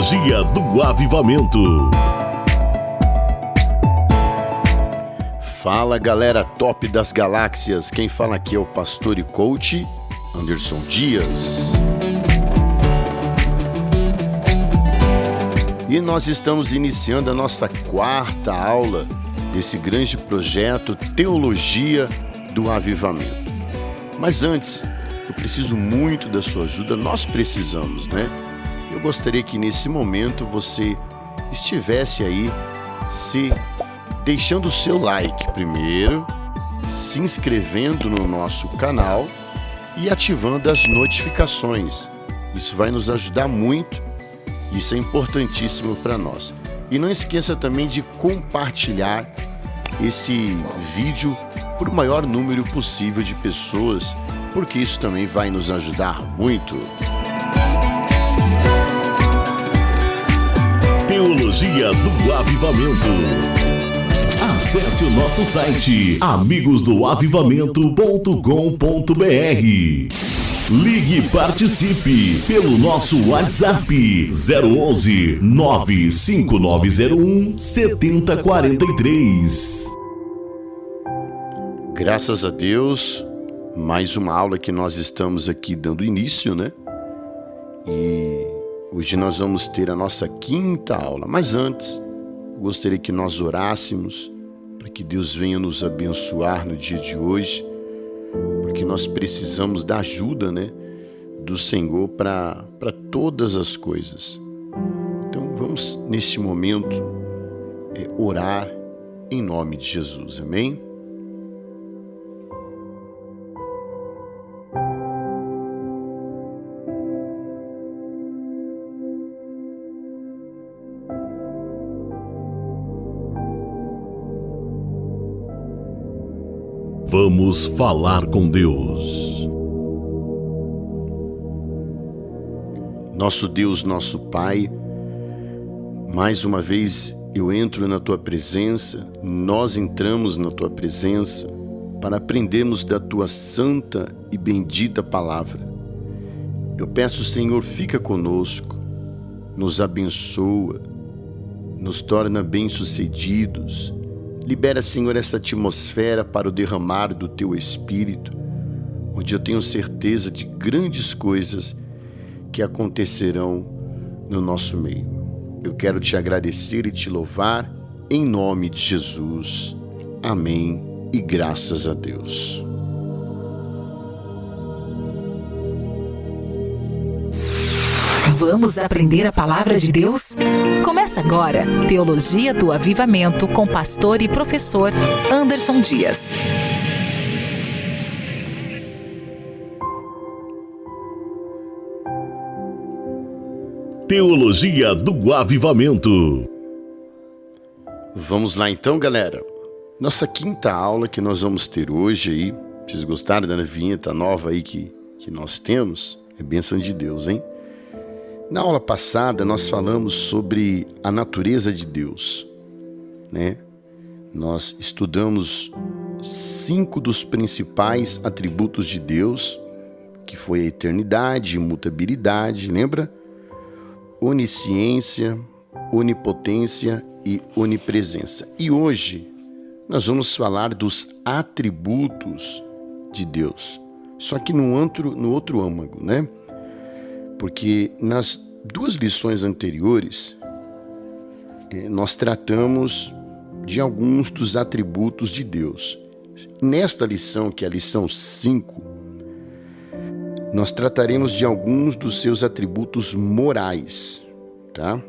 Teologia do Avivamento. Fala, galera top das galáxias. Quem fala aqui é o pastor e coach Anderson Dias. E nós estamos iniciando a nossa quarta aula desse grande projeto Teologia do Avivamento. Mas antes, eu preciso muito da sua ajuda, nós precisamos, né? Eu gostaria que nesse momento você estivesse aí deixando o seu like primeiro, se inscrevendo no nosso canal e ativando as notificações. Isso vai nos ajudar muito, isso é importantíssimo para nós. E não esqueça também de compartilhar esse vídeo para o maior número possível de pessoas, porque isso também vai nos ajudar muito. Teologia do Avivamento. Acesse o nosso site amigosdoavivamento.com.br. Ligue e participe pelo nosso WhatsApp 011 95901 7043. Graças a Deus, mais uma aula que nós estamos aqui dando início, né? E hoje nós vamos ter a nossa quinta aula. Mas antes, eu gostaria que nós orássemos para que Deus venha nos abençoar no dia de hoje, porque nós precisamos da ajuda, né, do Senhor para todas as coisas. Então vamos neste momento orar em nome de Jesus, amém? Vamos falar com Deus. Nosso Deus, nosso Pai, mais uma vez eu entro na Tua presença, nós entramos na Tua presença para aprendermos da Tua santa e bendita palavra. Eu peço, Senhor, fica conosco, nos abençoa, nos torna bem-sucedidos. Libera, Senhor, essa atmosfera para o derramar do Teu Espírito, onde eu tenho certeza de grandes coisas que acontecerão no nosso meio. Eu quero Te agradecer e Te louvar em nome de Jesus. Amém e graças a Deus. Vamos aprender a palavra de Deus? Começa agora, Teologia do Avivamento com pastor e professor Anderson Dias. Teologia do Avivamento. Vamos lá então, galera. Nossa quinta aula que nós vamos ter hoje aí, vocês gostaram da vinheta nova aí que nós temos? É bênção de Deus, hein? Na aula passada, nós falamos sobre a natureza de Deus, né? Nós estudamos 5 dos principais atributos de Deus, que foi a eternidade, imutabilidade, lembra? Onisciência, onipotência e onipresença. E hoje, nós vamos falar dos atributos de Deus, só que no outro âmago, né? Porque nas 2 lições anteriores, nós tratamos de alguns dos atributos de Deus. Nesta lição, que é a lição 5, nós trataremos de alguns dos seus atributos morais, tá?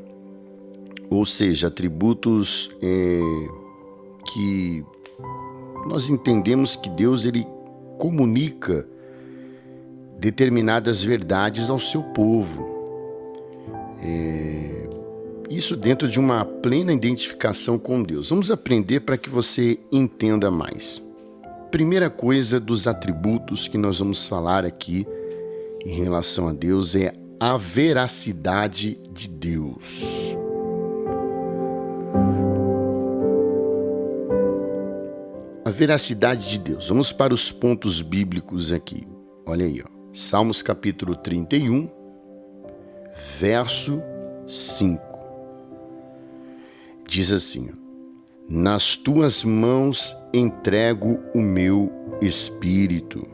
Ou seja, atributos que nós entendemos que Deus ele comunica determinadas verdades ao seu povo. Isso dentro de uma plena identificação com Deus. Vamos aprender para que você entenda mais. Primeira coisa dos atributos que nós vamos falar aqui em relação a Deus é a veracidade de Deus. A veracidade de Deus. Vamos para os pontos bíblicos aqui. Olha aí, ó. Salmos capítulo 31, verso 5. Diz assim: nas tuas mãos entrego o meu espírito.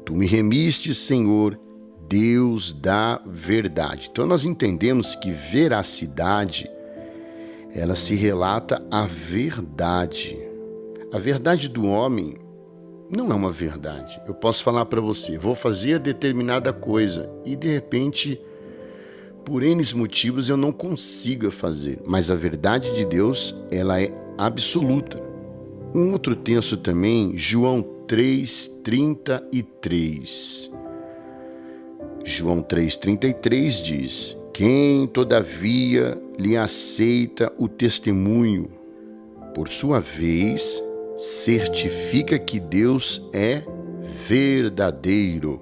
Tu me remiste, Senhor, Deus da verdade. Então nós entendemos que veracidade, ela se relata à verdade. A verdade do homem não é uma verdade. Eu posso falar para você, vou fazer determinada coisa e de repente, por N motivos, eu não consiga fazer. Mas a verdade de Deus, ela é absoluta. Um outro texto também, João 3:33. João 3:33 diz: quem todavia lhe aceita o testemunho, por sua vez, certifica que Deus é verdadeiro.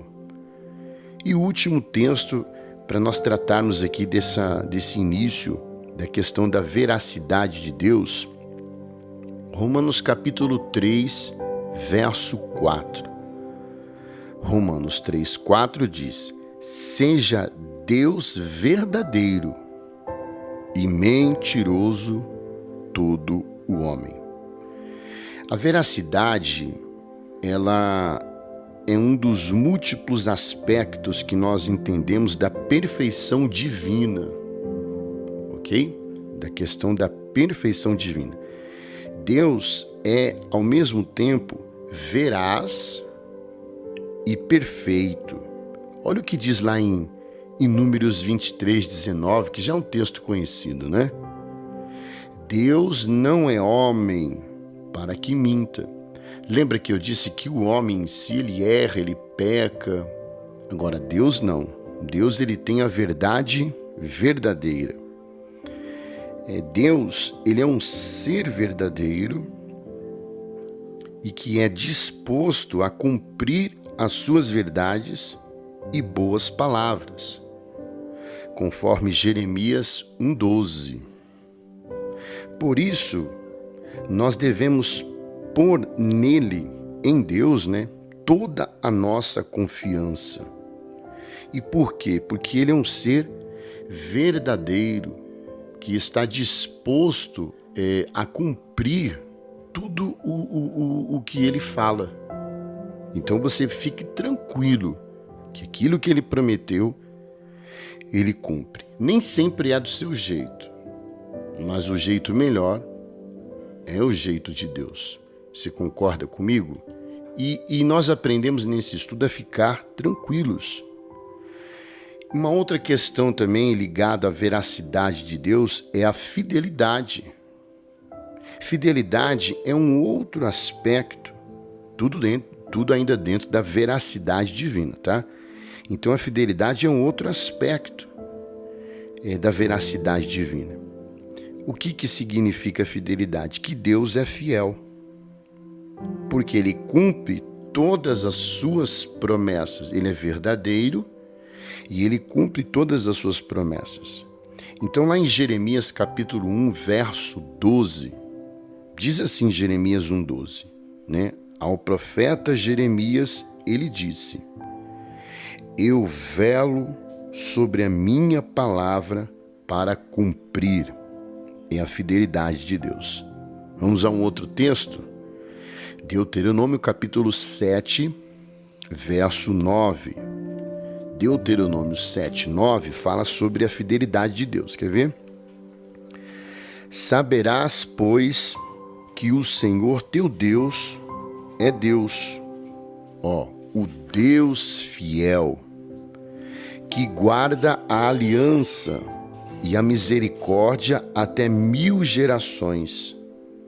E o último texto, para nós tratarmos aqui desse início, da questão da veracidade de Deus, Romanos capítulo 3, verso 4. Romanos 3:4 diz: seja Deus verdadeiro e mentiroso todo o homem. A veracidade, ela é um dos múltiplos aspectos que nós entendemos da perfeição divina, ok? Da questão da perfeição divina. Deus é, ao mesmo tempo, veraz e perfeito. Olha o que diz lá em Números 23:19, que já é um texto conhecido, né? Deus não é homem para que minta. Lembra que eu disse que o homem em si, ele erra, ele peca. Agora, Deus não. Deus, ele tem a verdade verdadeira. Deus, ele é um ser verdadeiro e que é disposto a cumprir as suas verdades e boas palavras, conforme Jeremias 1:12. Por isso, nós devemos pôr nele, em Deus, toda a nossa confiança. E por quê? Porque ele é um ser verdadeiro, que está disposto a cumprir tudo o que ele fala. Então você fique tranquilo que aquilo que ele prometeu, ele cumpre. Nem sempre é do seu jeito, mas o jeito melhor é o jeito de Deus. Você concorda comigo? E nós aprendemos nesse estudo a ficar tranquilos. Uma outra questão também ligada à veracidade de Deus é a fidelidade. Fidelidade é um outro aspecto, tudo ainda dentro da veracidade divina, tá? Então a fidelidade é um outro aspecto da veracidade divina. O que significa fidelidade? Que Deus é fiel, porque ele cumpre todas as suas promessas. Ele é verdadeiro e ele cumpre todas as suas promessas. Então lá em Jeremias capítulo 1, verso 12, diz assim Jeremias 1:12, Ao profeta Jeremias ele disse: eu velo sobre a minha palavra para cumprir. É a fidelidade de Deus. Vamos a um outro texto? Deuteronômio capítulo 7, verso 9. Deuteronômio 7:9 fala sobre a fidelidade de Deus. Quer ver? Saberás, pois, que o Senhor teu Deus é Deus, o Deus fiel, que guarda a aliança e a misericórdia até 1000 gerações,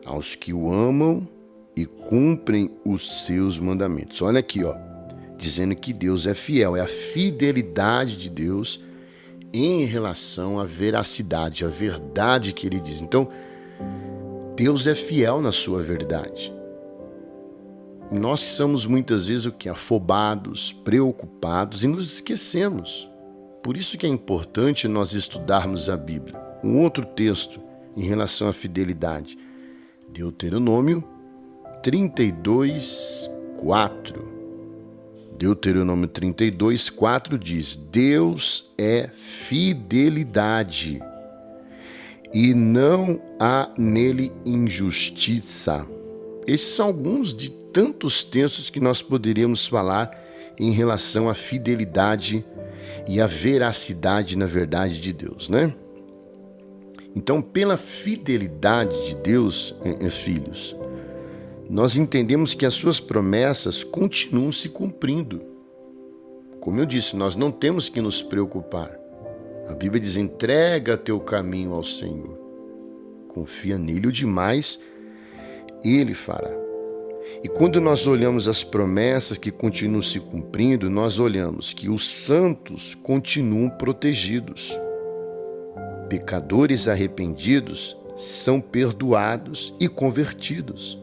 aos que o amam e cumprem os seus mandamentos. Olha aqui, dizendo que Deus é fiel, é a fidelidade de Deus em relação à veracidade, à verdade que ele diz. Então, Deus é fiel na sua verdade. Nós que somos muitas vezes afobados, preocupados e nos esquecemos. Por isso que é importante nós estudarmos a Bíblia. Um outro texto em relação à fidelidade, Deuteronômio 32:4. Deuteronômio 32, 4 diz: Deus é fidelidade e não há nele injustiça. Esses são alguns de tantos textos que nós poderíamos falar em relação à fidelidade e à veracidade na verdade de Deus, né? Então, pela fidelidade de Deus, filhos, nós entendemos que as suas promessas continuam se cumprindo. Como eu disse, nós não temos que nos preocupar. A Bíblia diz: entrega teu caminho ao Senhor. Confia nele o demais, ele fará. E quando nós olhamos as promessas que continuam se cumprindo, nós olhamos que os santos continuam protegidos. Pecadores arrependidos são perdoados e convertidos.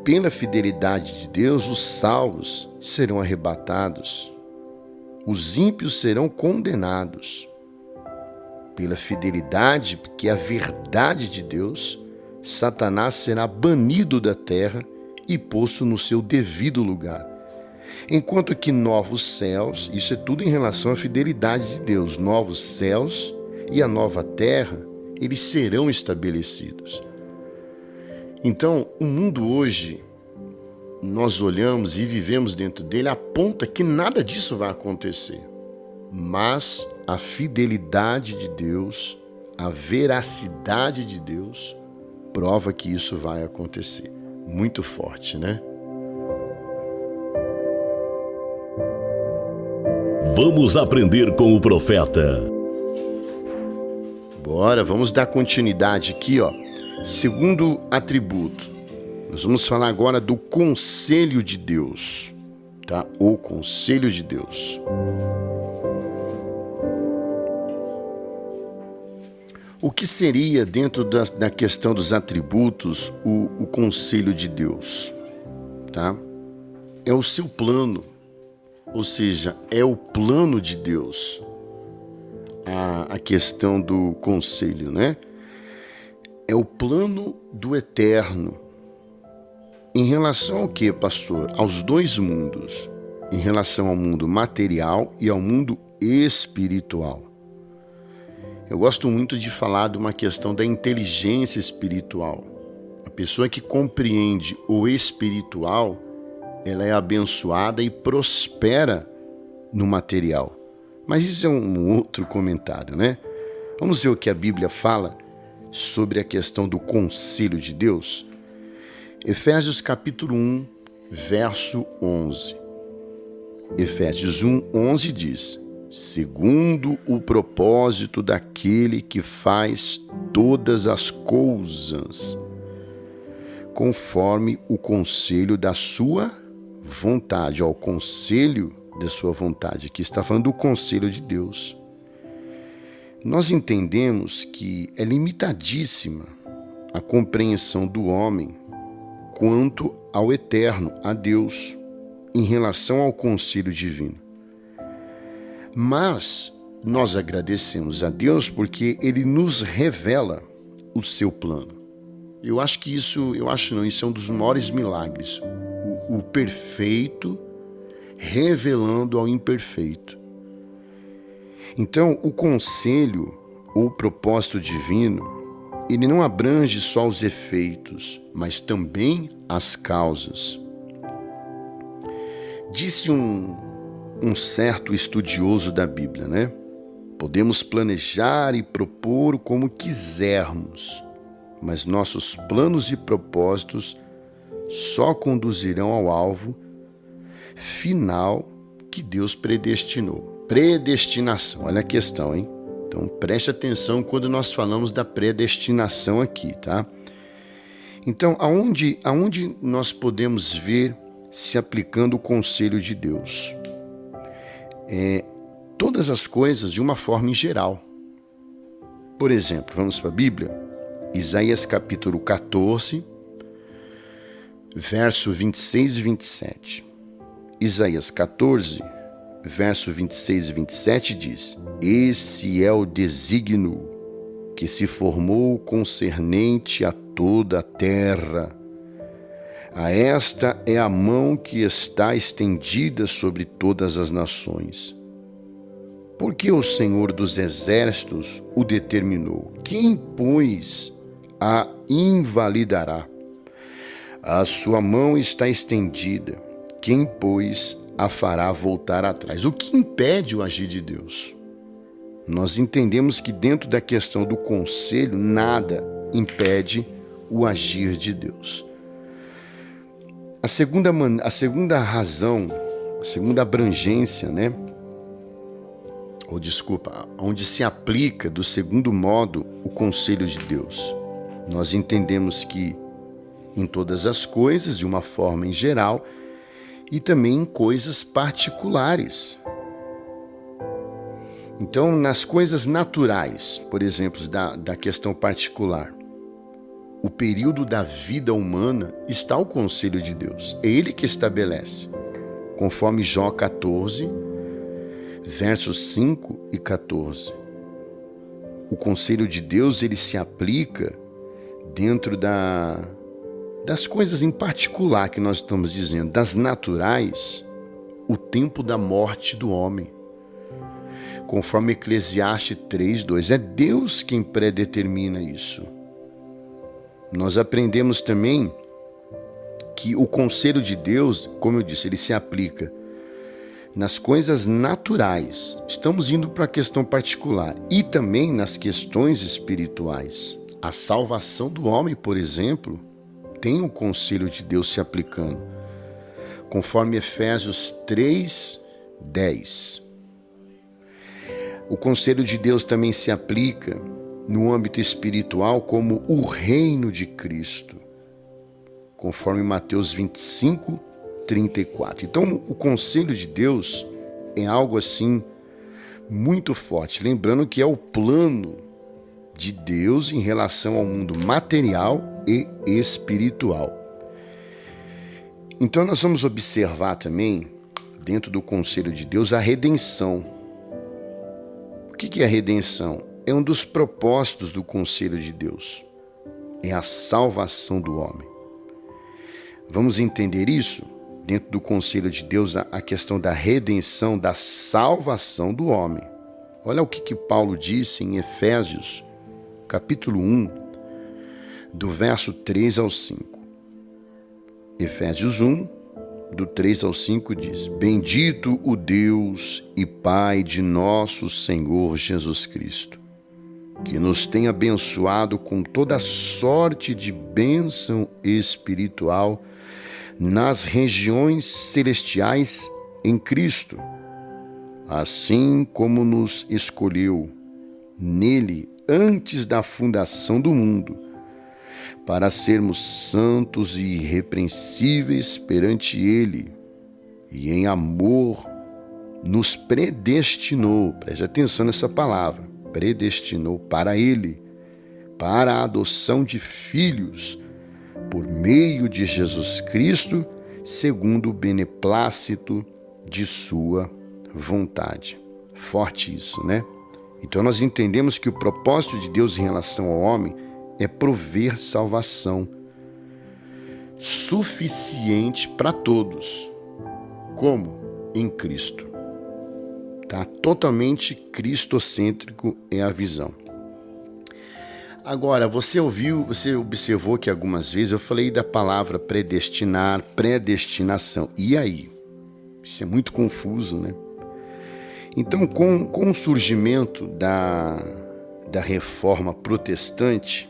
Pela fidelidade de Deus, os salvos serão arrebatados. Os ímpios serão condenados. Pela fidelidade, porque a verdade de Deus, Satanás será banido da terra e posto no seu devido lugar. Enquanto que novos céus, isso é tudo em relação à fidelidade de Deus, novos céus e a nova terra, eles serão estabelecidos. Então, o mundo hoje, nós olhamos e vivemos dentro dele, aponta que nada disso vai acontecer. Mas a fidelidade de Deus, a veracidade de Deus, prova que isso vai acontecer. Muito forte, né? Vamos aprender com o profeta. Bora, vamos dar continuidade aqui, ó. Segundo atributo, nós vamos falar agora do conselho de Deus, tá? O conselho de Deus. O que seria, dentro da questão dos atributos, o conselho de Deus, tá? É o seu plano, ou seja, é o plano de Deus, a questão do conselho, né? É o plano do eterno. Em relação ao que, pastor? Aos dois mundos. Em relação ao mundo material e ao mundo espiritual. Eu gosto muito de falar de uma questão da inteligência espiritual. A pessoa que compreende o espiritual, ela é abençoada e prospera no material. Mas isso é um outro comentário, né? Vamos ver o que a Bíblia fala sobre a questão do conselho de Deus. Efésios capítulo 1, verso 11. Efésios 1, 11 diz: segundo o propósito daquele que faz todas as coisas, conforme o conselho da sua vontade. O conselho da sua vontade. Aqui está falando do conselho de Deus. Nós entendemos que é limitadíssima a compreensão do homem quanto ao eterno, a Deus, em relação ao conselho divino. Mas nós agradecemos a Deus porque Ele nos revela o seu plano. Isso é um dos maiores milagres. O perfeito revelando ao imperfeito. Então, o conselho ou propósito divino, ele não abrange só os efeitos, mas também as causas. Disse um certo estudioso da Bíblia, né? Podemos planejar e propor como quisermos, mas nossos planos e propósitos só conduzirão ao alvo final que Deus predestinou. Predestinação, olha a questão, hein? Então preste atenção quando nós falamos da predestinação aqui, tá? Então, aonde nós podemos ver se aplicando o conselho de Deus? Todas as coisas de uma forma em geral. Por exemplo, vamos para a Bíblia? Isaías capítulo 14, verso 26 e 27. Isaías 14, verso 26 e 27 diz: esse é o desígnio que se formou concernente a toda a terra, Esta é a mão que está estendida sobre todas as nações. Porque o Senhor dos Exércitos o determinou. Quem, pois, a invalidará? A sua mão está estendida. Quem, pois, a fará voltar atrás? O que impede o agir de Deus? Nós entendemos que dentro da questão do conselho, nada impede o agir de Deus. A segunda razão, a segunda abrangência, onde se aplica do segundo modo o conselho de Deus. Nós entendemos que em todas as coisas, de uma forma em geral, e também em coisas particulares. Então, nas coisas naturais, por exemplo, da questão particular, o período da vida humana está ao conselho de Deus. É Ele que estabelece, conforme Jó 14, versos 5 e 14. O conselho de Deus, ele se aplica dentro das coisas em particular que nós estamos dizendo, das naturais, o tempo da morte do homem. Conforme Eclesiastes 3:2, é Deus quem predetermina isso. Nós aprendemos também que o conselho de Deus, como eu disse, ele se aplica nas coisas naturais. Estamos indo para a questão particular e também nas questões espirituais. A salvação do homem, por exemplo, tem o conselho de Deus se aplicando, conforme Efésios 3:10. O conselho de Deus também se aplica no âmbito espiritual como o reino de Cristo, conforme Mateus 25:34. Então, o conselho de Deus é algo assim muito forte, lembrando que é o plano de Deus em relação ao mundo material e espiritual. Então, nós vamos observar também, dentro do conselho de Deus, a redenção. O que é a redenção? É um dos propósitos do conselho de Deus. É a salvação do homem. Vamos entender isso? Dentro do conselho de Deus, a questão da redenção, da salvação do homem. Olha o que Paulo disse em Efésios, capítulo 1, do verso 3 ao 5. Efésios 1, do 3 ao 5 diz: Bendito o Deus e Pai de nosso Senhor Jesus Cristo, que nos tem abençoado com toda sorte de bênção espiritual nas regiões celestiais em Cristo, assim como nos escolheu nele antes da fundação do mundo, para sermos santos e irrepreensíveis perante ele, e em amor nos predestinou, preste atenção nessa palavra, predestinou para ele, para a adoção de filhos, por meio de Jesus Cristo, segundo o beneplácito de sua vontade. Forte isso, né? Então nós entendemos que o propósito de Deus em relação ao homem é prover salvação suficiente para todos. Como? Em Cristo. Tá? Totalmente cristocêntrico é a visão. Agora, você observou que algumas vezes eu falei da palavra predestinar, predestinação. E aí? Isso é muito confuso, né? Então, com o surgimento da reforma protestante,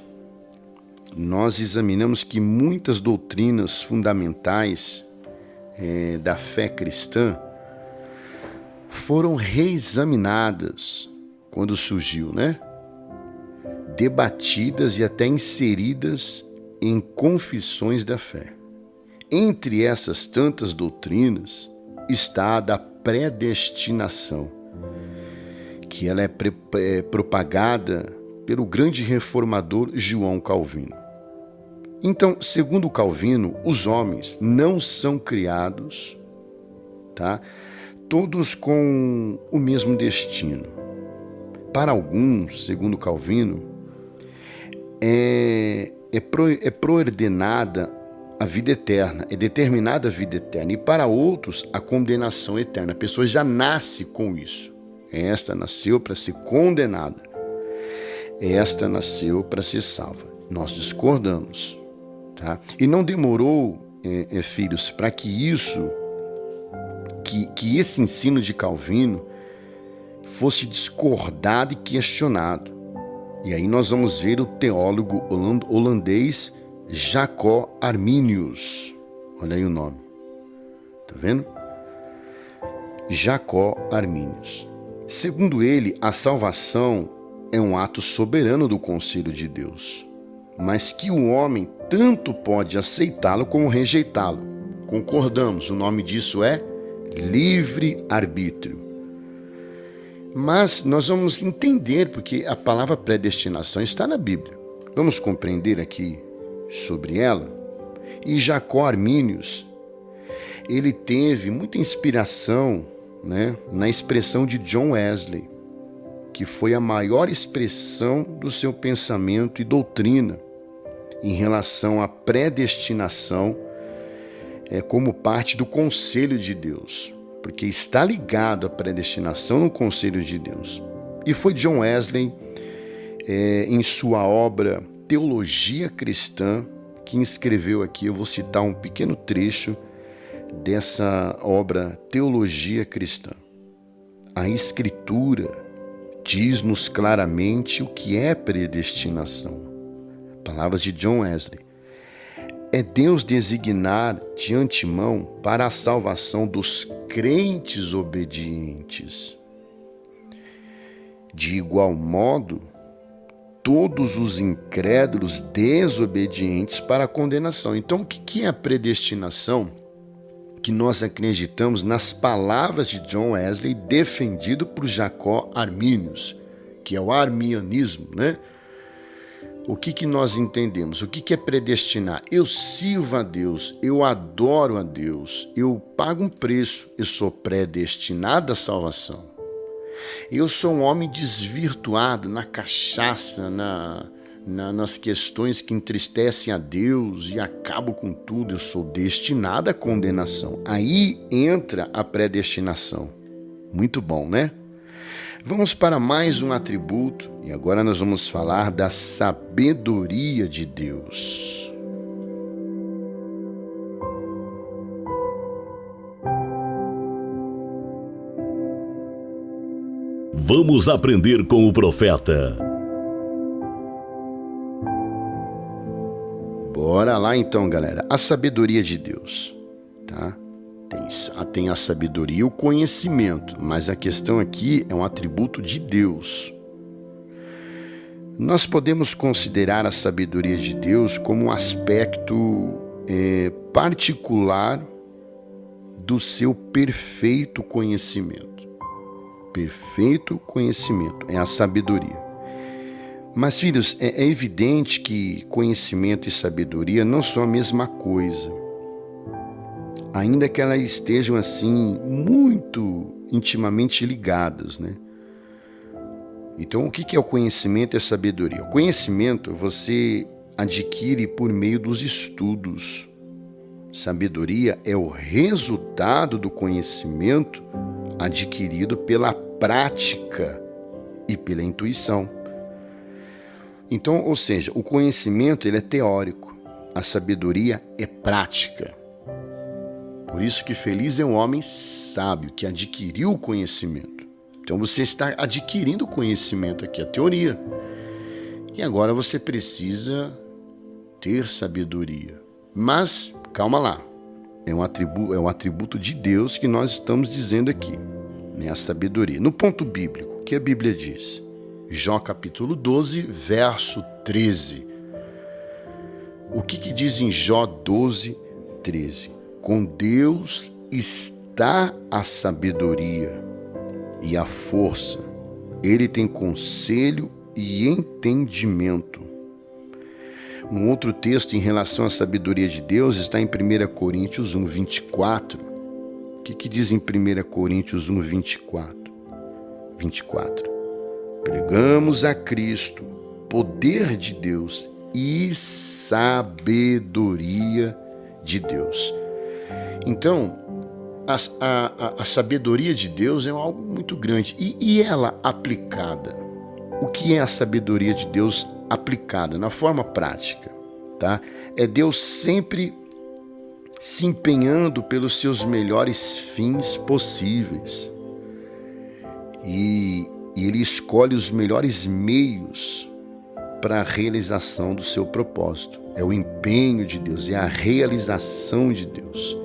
nós examinamos que muitas doutrinas fundamentais da fé cristã foram reexaminadas quando surgiu, né? Debatidas e até inseridas em confissões da fé. Entre essas tantas doutrinas está a da predestinação, que ela é propagada pelo grande reformador João Calvino. Então, segundo Calvino, os homens não são criados, todos com o mesmo destino. Para alguns, segundo Calvino, é preordenada a vida eterna, é determinada a vida eterna, e para outros a condenação eterna. A pessoa já nasce com isso. Esta nasceu para ser condenada, esta nasceu para ser salva. Nós discordamos, tá? E não demorou, filhos, para que esse ensino de Calvino fosse discordado e questionado. E aí nós vamos ver o teólogo holandês Jacob Arminius. Olha aí o nome. Tá vendo? Jacob Arminius. Segundo ele, a salvação é um ato soberano do conselho de Deus, mas que o homem tanto pode aceitá-lo como rejeitá-lo. Concordamos, o nome disso é livre-arbítrio. Mas nós vamos entender, porque a palavra predestinação está na Bíblia. Vamos compreender aqui sobre ela. E Jacob Arminius, ele teve muita inspiração, né, na expressão de John Wesley, que foi a maior expressão do seu pensamento e doutrina em relação à predestinação como parte do conselho de Deus, porque está ligado à predestinação no conselho de Deus. E foi John Wesley, em sua obra Teologia Cristã, que escreveu aqui, eu vou citar um pequeno trecho dessa obra Teologia Cristã. A Escritura diz-nos claramente o que é predestinação. Palavras de John Wesley. É Deus designar de antemão para a salvação dos crentes obedientes. De igual modo, todos os incrédulos desobedientes para a condenação. Então, o que é a predestinação? Que nós acreditamos nas palavras de John Wesley, defendido por Jacob Arminius, que é o arminianismo, né? O que nós entendemos? O que é predestinar? Eu sirvo a Deus, eu adoro a Deus, eu pago um preço, eu sou predestinado à salvação. Eu sou um homem desvirtuado na cachaça, nas questões que entristecem a Deus e acabo com tudo, eu sou destinado à condenação. Aí entra a predestinação. Muito bom, né? Vamos para mais um atributo e agora nós vamos falar da sabedoria de Deus. Vamos aprender com o profeta. Bora lá então, galera. A sabedoria de Deus, tá? Tem a sabedoria e o conhecimento, mas a questão aqui é um atributo de Deus. Nós podemos considerar a sabedoria de Deus como um aspecto particular do seu perfeito conhecimento. Perfeito conhecimento é a sabedoria. Mas, filhos, é evidente que conhecimento e sabedoria não são a mesma coisa. Ainda que elas estejam assim muito intimamente ligadas, né? Então, o que é o conhecimento e a sabedoria? O conhecimento você adquire por meio dos estudos. Sabedoria é o resultado do conhecimento adquirido pela prática e pela intuição. Então, ou seja, o conhecimento ele é teórico, a sabedoria é prática. Por isso que feliz é um homem sábio que adquiriu o conhecimento. Então você está adquirindo conhecimento aqui, a teoria. E agora você precisa ter sabedoria. Mas, calma lá, é um atributo de Deus que nós estamos dizendo aqui, né? A sabedoria. No ponto bíblico, o que a Bíblia diz? Jó capítulo 12, verso 13. O que diz em Jó 12, 13? Com Deus está a sabedoria e a força. Ele tem conselho e entendimento. Um outro texto em relação à sabedoria de Deus está em 1 Coríntios 1, 24. O que diz em 1 Coríntios 1, 24? Pregamos a Cristo, poder de Deus e sabedoria de Deus. Então, a sabedoria de Deus é algo muito grande. E ela aplicada? O que é a sabedoria de Deus aplicada na forma prática? Tá? É Deus sempre se empenhando pelos seus melhores fins possíveis. E Ele escolhe os melhores meios para a realização do seu propósito. É o empenho de Deus, é a realização de Deus.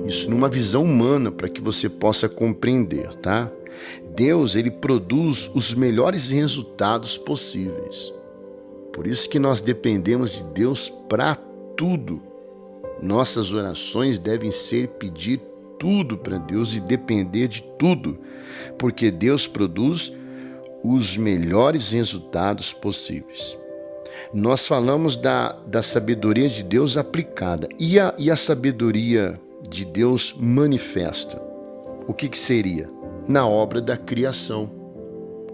Isso numa visão humana, para que você possa compreender, tá? Deus, Ele produz os melhores resultados possíveis. Por isso que nós dependemos de Deus para tudo. Nossas orações devem ser pedir tudo para Deus e depender de tudo, porque Deus produz os melhores resultados possíveis. Nós falamos da sabedoria de Deus aplicada. E a sabedoria de Deus manifesta? O que seria? Na obra da criação.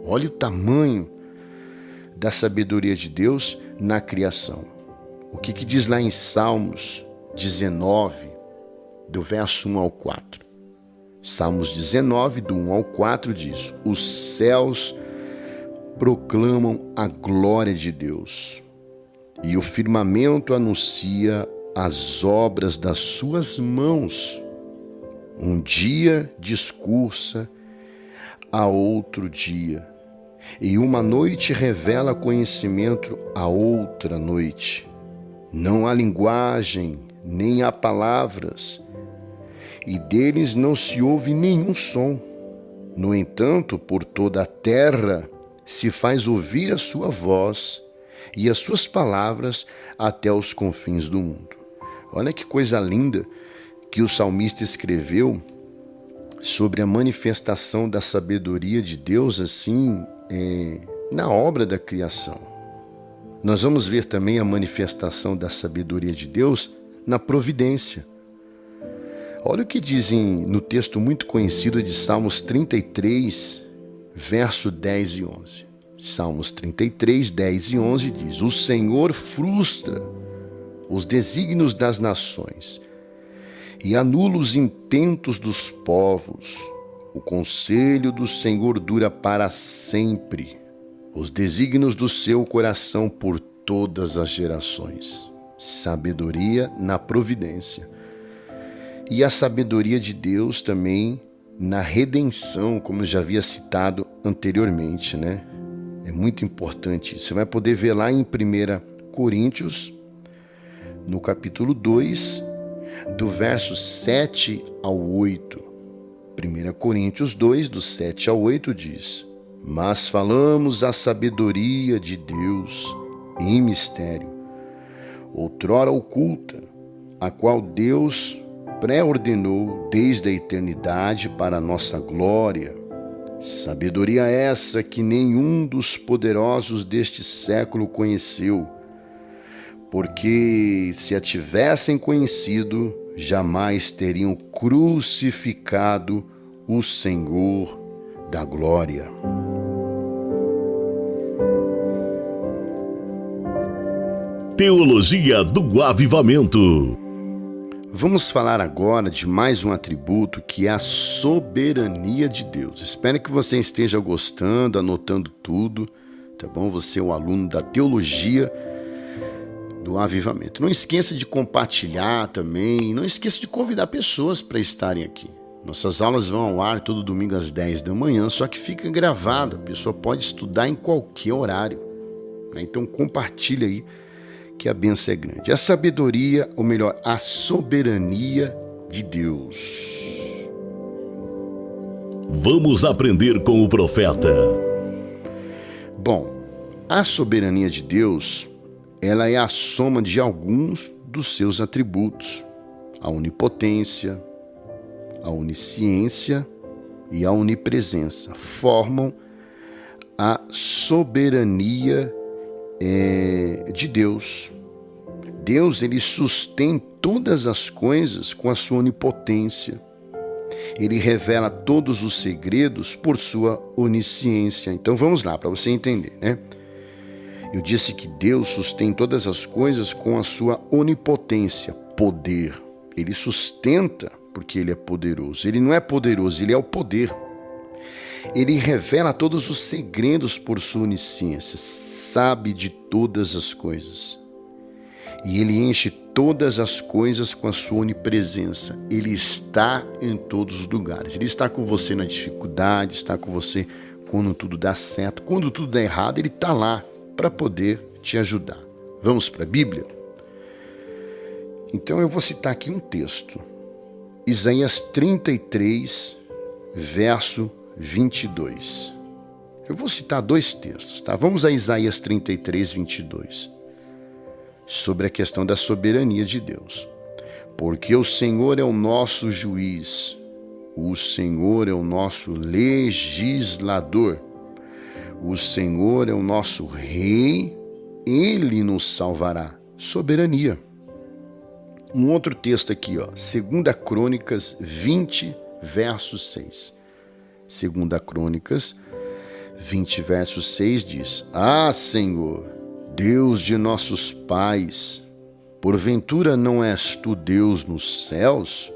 Olha o tamanho da sabedoria de Deus na criação. O que diz lá em Salmos 19, do verso 1 ao 4. Salmos 19, do 1 ao 4 diz: os céus proclamam a glória de Deus, e o firmamento anuncia as obras das suas mãos. Um dia discursa a outro dia, e uma noite revela conhecimento a outra noite. Não há linguagem, nem há palavras, e deles não se ouve nenhum som. No entanto, por toda a terra se faz ouvir a sua voz e as suas palavras até os confins do mundo. Olha que coisa linda que o salmista escreveu sobre a manifestação da sabedoria de Deus assim na obra da criação. Nós vamos ver também a manifestação da sabedoria de Deus na providência. Olha o que dizem no texto muito conhecido de Salmos 33, verso 10 e 11. Salmos 33, 10 e 11 diz: o Senhor frustra os desígnios das nações e anula os intentos dos povos. O conselho do Senhor dura para sempre, os desígnios do seu coração por todas as gerações. Sabedoria na providência. E a sabedoria de Deus também na redenção, como eu já havia citado anteriormente, né? É muito importante. Você vai poder ver lá em 1 Coríntios, no capítulo 2, do verso 7 ao 8. 1 Coríntios 2, do 7 ao 8 diz: mas falamos a sabedoria de Deus em mistério, outrora oculta, a qual Deus pré-ordenou desde a eternidade para a nossa glória. Sabedoria essa que nenhum dos poderosos deste século conheceu, porque se a tivessem conhecido, jamais teriam crucificado o Senhor da glória. Teologia do Avivamento. Vamos falar agora de mais um atributo que é a soberania de Deus. Espero que você esteja gostando, anotando tudo, tá bom? Você é um aluno da Teologia do Avivamento. Não esqueça de compartilhar também, não esqueça de convidar pessoas para estarem aqui. Nossas aulas vão ao ar todo domingo às 10 da manhã, só que fica gravado, a pessoa pode estudar em qualquer horário, né? Então compartilha aí, que a bênção é grande. A sabedoria, ou melhor, a soberania de Deus. Vamos aprender com o profeta. Bom, a soberania de Deus, ela é a soma de alguns dos seus atributos: a onipotência, a onisciência e a onipresença. Formam a soberania de Deus. Deus, ele sustém todas as coisas com a sua onipotência. Ele revela todos os segredos por sua onisciência. Então vamos lá, para você entender, né? Eu disse que Deus sustém todas as coisas com a sua onipotência. poder. Ele sustenta porque ele é poderoso. Ele não é poderoso, ele é o poder. Ele revela todos os segredos por sua onisciência, sabe de todas as coisas. E ele enche todas as coisas com a sua onipresença. Ele está em todos os lugares. Ele está com você na dificuldade, está com você quando tudo dá certo. Quando tudo dá errado, ele está lá para poder te ajudar. Vamos para a Bíblia? Então eu vou citar aqui um texto. Isaías 33, verso 22. Eu vou citar dois textos, tá? Vamos a Isaías 33, 22. Sobre a questão da soberania de Deus. Porque o Senhor é o nosso juiz, o Senhor é o nosso legislador, o Senhor é o nosso rei, ele nos salvará. Soberania. Um outro texto aqui, ó, 2 Crônicas 20, verso 6. 2 Crônicas 20, verso 6 diz: Ah, Senhor, Deus de nossos pais, porventura não és tu Deus nos céus?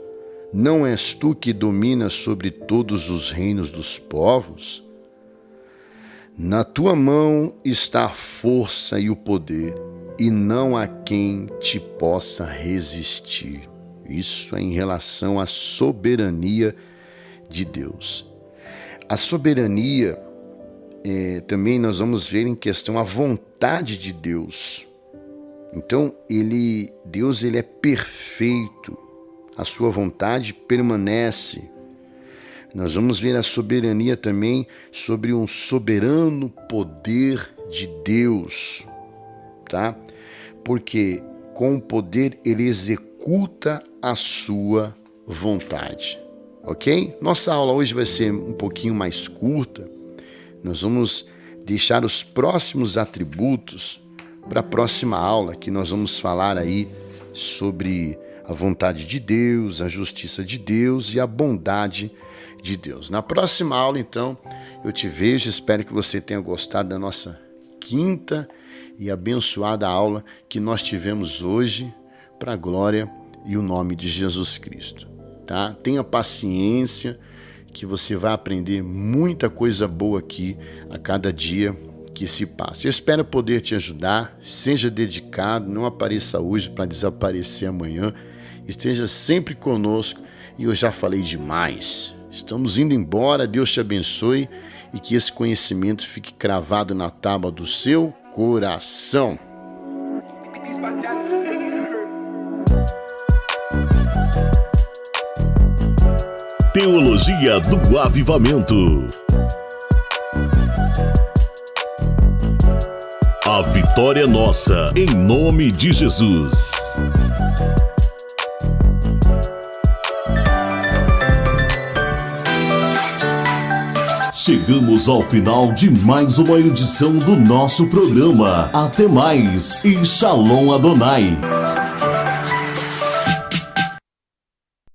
Não és tu que dominas sobre todos os reinos dos povos? Na tua mão está a força e o poder, e não há quem te possa resistir. Isso é em relação à soberania de Deus. A soberania também nós vamos ver em questão a vontade de Deus. Então, Deus é perfeito, a sua vontade permanece. Nós vamos ver a soberania também sobre um soberano poder de Deus, tá? Porque com o poder ele executa a sua vontade, ok? Nossa aula hoje vai ser um pouquinho mais curta. Nós vamos deixar os próximos atributos para a próxima aula, que nós vamos falar aí sobre a vontade de Deus, a justiça de Deus e a bondade de Deus. Na próxima aula, então, eu te vejo. Espero que você tenha gostado da nossa quinta e abençoada aula que nós tivemos hoje, para a glória e o nome de Jesus Cristo. Tá? Tenha paciência, que você vai aprender muita coisa boa aqui a cada dia que se passa. Eu espero poder te ajudar. Seja dedicado, não apareça hoje para desaparecer amanhã. Esteja sempre conosco. E eu já falei demais. Estamos indo embora. Deus te abençoe e que esse conhecimento fique cravado na tábua do seu coração. Teologia do Avivamento. A vitória é nossa, em nome de Jesus. Chegamos ao final de mais uma edição do nosso programa. Até mais e Shalom Adonai.